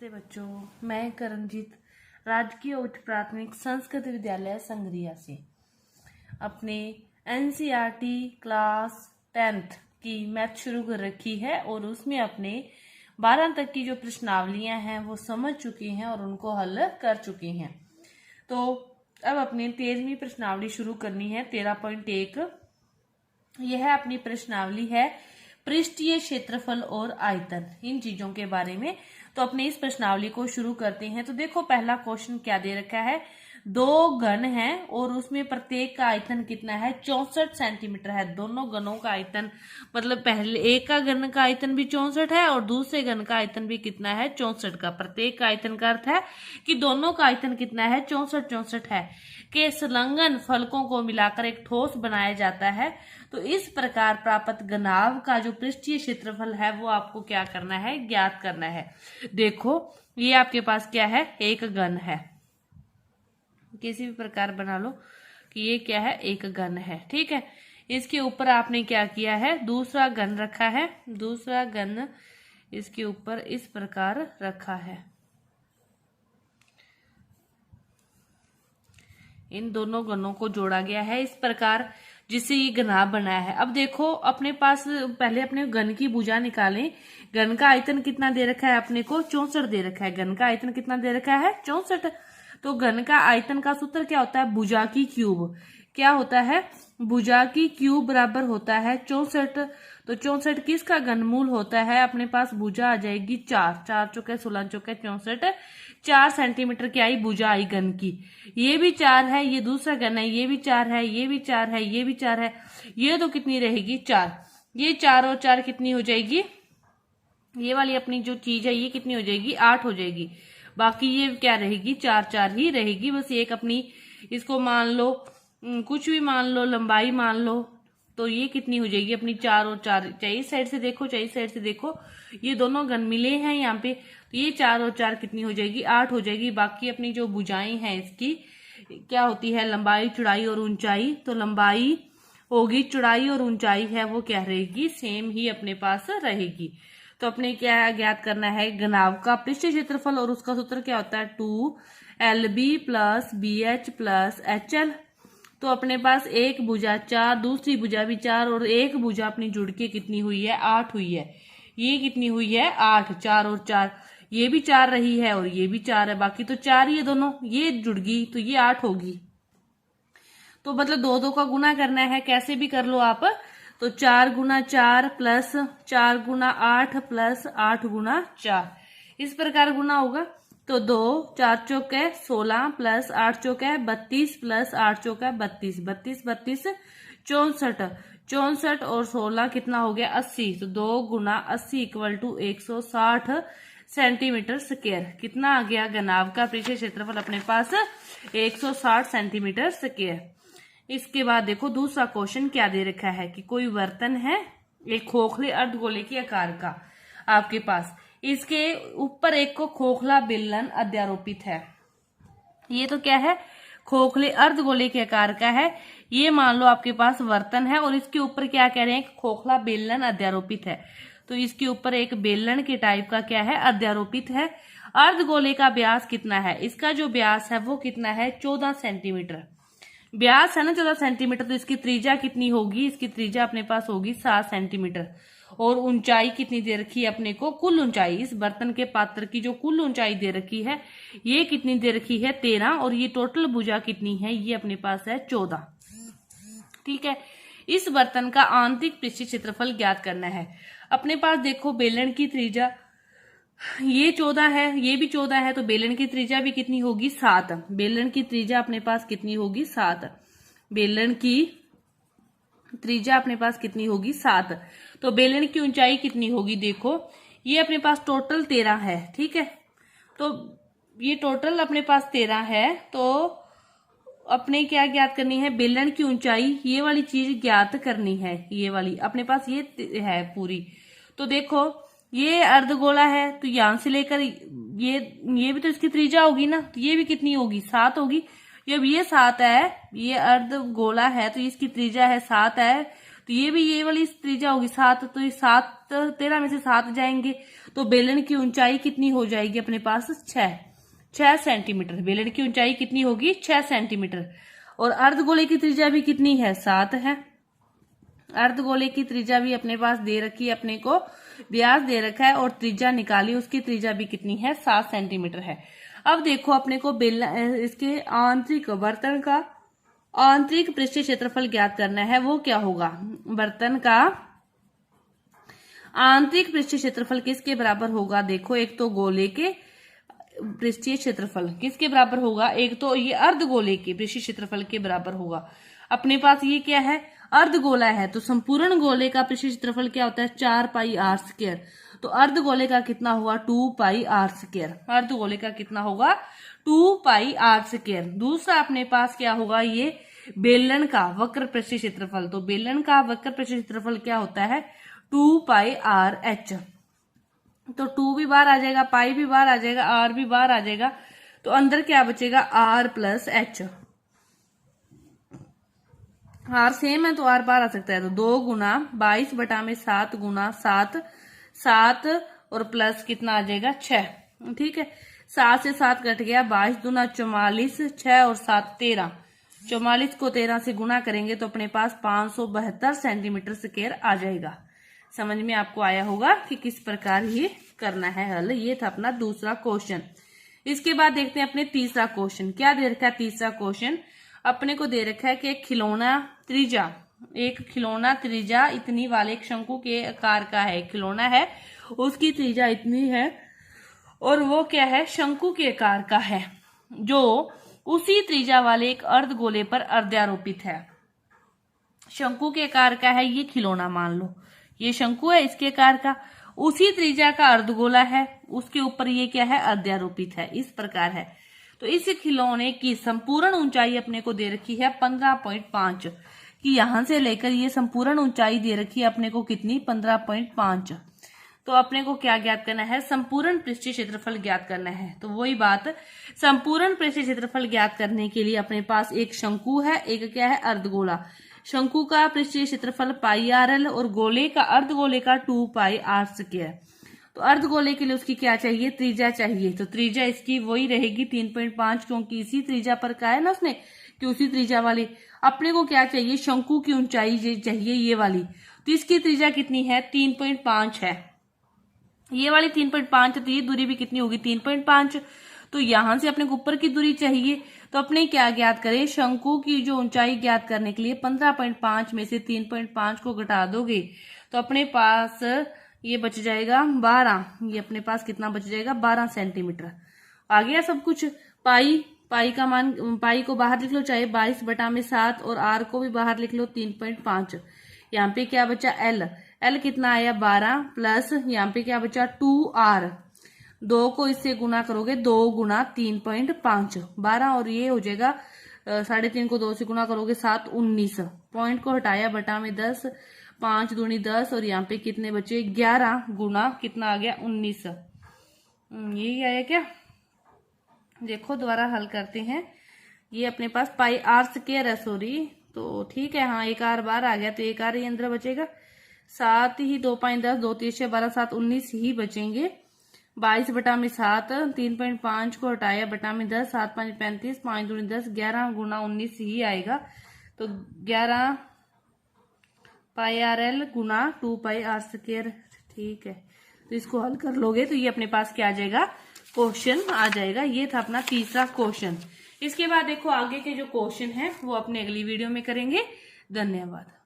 नमस्ते बच्चों, मैं करणजीत राजकीय उच्च प्राथमिक संस्कृत विद्यालय संगरिया से अपने एनसीईआरटी क्लास 10th की मैथ शुरू कर रखी है और उसमें अपने 12 तक की जो प्रश्नावलियां हैं वो समझ चुके हैं और उनको हल कर चुके हैं। तो अब अपनी 13वीं प्रश्नावली शुरू करनी है। 13.1 यह अपनी प्रश्नावली है पृष्ठीय क्षेत्रफल और आयतन, इन चीजों के बारे में। तो अपने इस प्रश्नावली को शुरू करते हैं। तो देखो पहला क्वेश्चन क्या दे रखा है, दो घन हैं और उसमें प्रत्येक का आयतन कितना है, 64 सेंटीमीटर है। दोनों घनों का आयतन मतलब पहले एक का घन का आयतन भी 64 है और दूसरे घन का आयतन भी कितना है, 64 का। प्रत्येक का आयतन का अर्थ है कि दोनों का आयतन कितना है, 64 है। के संलग्न फलकों को मिलाकर एक ठोस बनाया जाता है। तो इस प्रकार प्राप्त घनाभ का जो पृष्ठीय क्षेत्रफल है वो आपको क्या करना है, ज्ञात करना है। देखो ये आपके पास क्या है, एक घन है। किसी भी प्रकार बना लो कि ये क्या है, एक घन है। ठीक है, इसके ऊपर आपने क्या किया है, दूसरा घन रखा है। दूसरा घन इसके ऊपर इस प्रकार रखा है। इन दोनों घनों को जोड़ा गया है इस प्रकार जिससे ये घनाभ बनाया है। अब देखो अपने पास पहले अपने घन की भुजा निकालें। घन का आयतन कितना दे रखा है अपने को, 64 दे रखा है। घन का आयतन कितना दे रखा है, 64। तो घन का आयतन का सूत्र क्या होता है, भुजा की क्यूब। क्या होता है, भुजा की क्यूब बराबर होता है 64। तो 64 किसका घनमूल होता है, अपने पास भुजा आ जाएगी 4। 4 चौके 16 चौके 64, 4 सेंटीमीटर की आई भुजा आई घन की। ये भी 4 है, ये दूसरा घन है, ये भी 4 है, ये भी 4 है, ये भी 4 है। ये तो कितनी रहेगी, 4। ये 4 और 4 कितनी हो जाएगी, ये वाली अपनी जो चीज है ये कितनी हो जाएगी, 8 हो जाएगी। बाकी ये क्या रहेगी, 4 4 ही रहेगी। बस एक अपनी इसको मान लो, कुछ भी मान लो, लंबाई मान लो। तो ये कितनी हो जाएगी अपनी, 4 और 4। चाहे इस साइड से देखो चाहे इस साइड से देखो, ये दोनों घन मिले हैं यहाँ पे। तो ये 4 और 4 कितनी हो जाएगी, 8 हो जाएगी। बाकी अपनी जो भुजाएं हैं इसकी क्या होती है, लंबाई चौड़ाई और ऊंचाई। तो लंबाई होगी, चौड़ाई और ऊंचाई है वो क्या रहेगी, सेम ही अपने पास रहेगी। तो अपने क्या ज्ञात करना है, घनाभ का पृष्ठीय क्षेत्रफल और उसका सूत्र क्या होता है, 2LB plus BH plus HL। तो अपने पास एक भुजा 4, दूसरी भुजा भी 4 और एक भुजा अपनी जुड़ के कितनी हुई है, 8 हुई है। ये कितनी हुई है, 8। 4 और 4, ये भी 4 रही है और ये भी 4 है। बाकी तो 4 ही है दोनों, ये जुड़ गई तो ये 8 होगी। तो मतलब 2 2 का गुना करना है, कैसे भी कर लो आप। तो 4 गुना 4 प्लस 4 गुना 8 प्लस 8 गुना 4, इस प्रकार गुना होगा। तो 2 4 चौके 16 प्लस 8 चौके 32 प्लस 8 चौके 32, 32 32 64, 64 और 16 कितना हो गया, 80। तो 2 गुना 80 इक्वल टू 160 सेंटीमीटर स्क्वायर। कितना आ गया, घनाभ का पृष्ठीय क्षेत्रफल अपने पास 160 सेंटीमीटर स्क्वायर। इसके बाद देखो दूसरा क्वेश्चन क्या दे रखा है कि कोई बर्तन है एक खोखले अर्धगोले के आकार का आपके पास, इसके ऊपर एक को खोखला बेलन अध्यारोपित है। ये तो क्या है, खोखले अर्धगोले के आकार का है। ये मान लो आपके पास बर्तन है और इसके ऊपर क्या कह रहे हैं, खोखला बेलन अध्यारोपित है। तो इसके ऊपर एक बेलन के टाइप का क्या है, अध्यारोपित है। अर्धगोले का व्यास कितना है, इसका जो व्यास है वो कितना है, 14 सेंटीमीटर। व्यास है ना 14 सेंटीमीटर, तो इसकी त्रिज्या कितनी होगी, इसकी त्रिज्या अपने पास होगी 7 सेंटीमीटर। और ऊंचाई कितनी दे रखी है अपने को, कुल ऊंचाई इस बर्तन के पात्र की जो कुल ऊंचाई दे रखी है ये कितनी दे रखी है, 13। और ये टोटल भुजा कितनी है, ये अपने पास है 14। ठीक है, इस बर्तन का आंतरिक पृष्ठीय क्षेत्रफल ज्ञात करना है। अपने पास देखो बेलन की त्रिज्या ये 14 है, ये भी 14 है, तो बेलन की त्रिज्या भी कितनी होगी, 7। बेलन की त्रिज्या अपने पास कितनी होगी, 7। बेलन की त्रिज्या अपने पास कितनी होगी, 7। तो बेलन की ऊंचाई कितनी होगी, देखो ये अपने पास टोटल 13 है। ठीक है, तो ये टोटल अपने पास 13 है। तो अपने क्या ज्ञात करनी है, बेलन की ऊंचाई, ये वाली चीज ज्ञात करनी है। ये वाली अपने पास ये है पूरी। तो देखो ये अर्धगोला है, तो यहां से लेकर ये भी तो इसकी त्रिज्या होगी ना, तो ये भी कितनी होगी, 7 होगी। जब ये 7 है, ये अर्धगोला है तो इसकी त्रिज्या है 7 है, तो ये भी ये वाली त्रिज्या होगी 7, तो ये 7 13 में से 7 जाएंगे तो बेलन की ऊंचाई कितनी हो जाएगी अपने पास 6 सेंटीमीटर। बेलन की ऊंचाई कितनी होगी 6 सेंटीमीटर। और अर्धगोले की त्रिज्या भी कितनी है 7 है। अर्धगोले की त्रिज्या भी अपने पास दे रखी है, अपने को व्यास दे रखा है और त्रिज्या निकाली, उसकी त्रिज्या भी कितनी है 7 सेंटीमीटर है। अब देखो अपने को इसके आंतरिक बर्तन का आंतरिक पृष्ठीय क्षेत्रफल ज्ञात करना है। वो क्या होगा, बर्तन का आंतरिक पृष्ठीय क्षेत्रफल किसके बराबर होगा। देखो एक तो गोले के पृष्ठीय क्षेत्रफल किसके बराबर होगा, एक तो ये अर्धगोले के पृष्ठीय क्षेत्रफल के बराबर होगा। अपने पास ये क्या है अर्धगोला है, तो संपूर्ण गोले का पृष्ठीय क्षेत्रफल क्या होता है 4 पाई r स्क्वायर। तो अर्धगोले का कितना होगा 2 पाई r स्क्वायर। अर्धगोले का कितना होगा 2 पाई r स्क्वायर। दूसरा अपने पास क्या होगा ये बेलन का वक्र पृष्ठीय क्षेत्रफल। तो बेलन का वक्र पृष्ठीय क्षेत्रफल क्या होता है 2 पाई r h। तो 2 भी बाहर आ जाएगा, पाई भी बाहर आ जाएगा, r भी बाहर आ जाएगा, तो अंदर क्या बचेगा r plus h। r same है तो r बाहर आ सकता है, तो 2 गुना 22 बटा में 7 गुना 7 और प्लस कितना आ जाएगा 6। ठीक है, 7 से 7 कट गया, 22 दूना 44, 6 और 7 13। 44 को 13 से गुना करेंगे तो अपने पास 572 सेंटीमीटर स्क्वायर आ जाएगा। समझ में आपको आया होगा कि किस प्रकार ये करना है हल। ये था अपना दूसरा क्वेश्चन। इसके बाद देखते हैं अपने तीसरा क्वेश्चन। क्या दे रखा है तीसरा क्वेश्चन, अपने को दे रखा है कि एक खिलौना त्रिज्या इतनी वाले एक शंकु के आकार का है, खिलौना है उसकी त्रिज्या इतनी है और वो क्या है शंकु के आकार का है, जो उसी त्रिज्या वाले एक अर्धगोले पर अर्ध्यारोपित है। शंकु के आकार का है ये खिलौना, मान लो ये शंकु है, इसके आकार का, उसी त्रिज्या का अर्धगोला है, उसके ऊपर ये क्या है अध्यारोपित है, इस प्रकार है। तो इस खिलौने की संपूर्ण ऊंचाई अपने को दे रखी है 15.5 कि यहां से लेकर ये संपूर्ण ऊंचाई दे रखी है अपने को कितनी 15.5। तो अपने को क्या ज्ञात करना है संपूर्ण पृष्ठीय क्षेत्रफल ज्ञात करना है। तो वही बात, संपूर्ण पृष्ठीय क्षेत्रफल ज्ञात करने के लिए अपने पास एक शंकु है, एक क्या है अर्धगोला। शंकु का पृष्ठीय क्षेत्रफल पाई RL और गोले का अर्धगोले का 2 पाई r स्क्वायर। तो अर्धगोले के लिए उसकी क्या चाहिए त्रिज्या चाहिए, तो त्रिज्या इसकी वही रहेगी 3.5 क्योंकि इसी त्रिज्या पर का है ना उसने कि उसी त्रिज्या वाली। अपने को क्या चाहिए शंकु की ऊंचाई चाहिए ये वाली, तो इसकी त्रिज्या कितनी है 3.5 है, ये वाली 3.5, तो ये दूरी भी कितनी होगी 3.5। तो यहां से अपने को ऊपर की दूरी चाहिए, तो अपने क्या ज्ञात करें शंकु की जो ऊंचाई ज्ञात करने के लिए 15.5 में से 3.5 को घटा दोगे तो अपने पास ये बच जाएगा 12। ये अपने पास कितना बच जाएगा 12 सेंटीमीटर। आ गया सब कुछ। पाई का मान, पाई को बाहर लिख लो चाहे 22 बटा में 7 और r को भी बाहर लिख लो 3.5। यहाँ पे क्या बचा L कितना आया 12 प्लस यहाँ पे क्या बचा 2r, 2 को इससे गुना करोगे 2 गुना 3.5 12 और ये हो जाएगा 3.5 को 2 से गुना करोगे 7 19। पॉइंट को हटाया बटा में 10, 5 दूनी 10 और यहाँ पे कितने बचे 11 गुना कितना आ गया 19। यही आया क्या, देखो दोबारा हल करते हैं। ये अपने पास पाई r स्क्वायर है, सॉरी, तो ठीक है हाँ एक r बाहर आ गया तो एक r ही अंदर बचेगा। 7 ही 2 5 10 2 3 6 12 7 19 ही बचेंगे। 22 बटा में 7, 3.5 को हटाया बटा में 10, 7 5 35, 5 दूनी 10, 11 गुना 19 ही आएगा। तो 11 पाई RL गुना 2 पाई r स्क्वायर। ठीक है, तो इसको हल कर लोगे तो ये अपने पास क्या आ जाएगा क्वेश्चन आ जाएगा। ये था अपना तीसरा क्वेश्चन। इसके बाद देखो आगे के जो क्वेश्चन है वो अपने अगली वीडियो में करेंगे। धन्यवाद।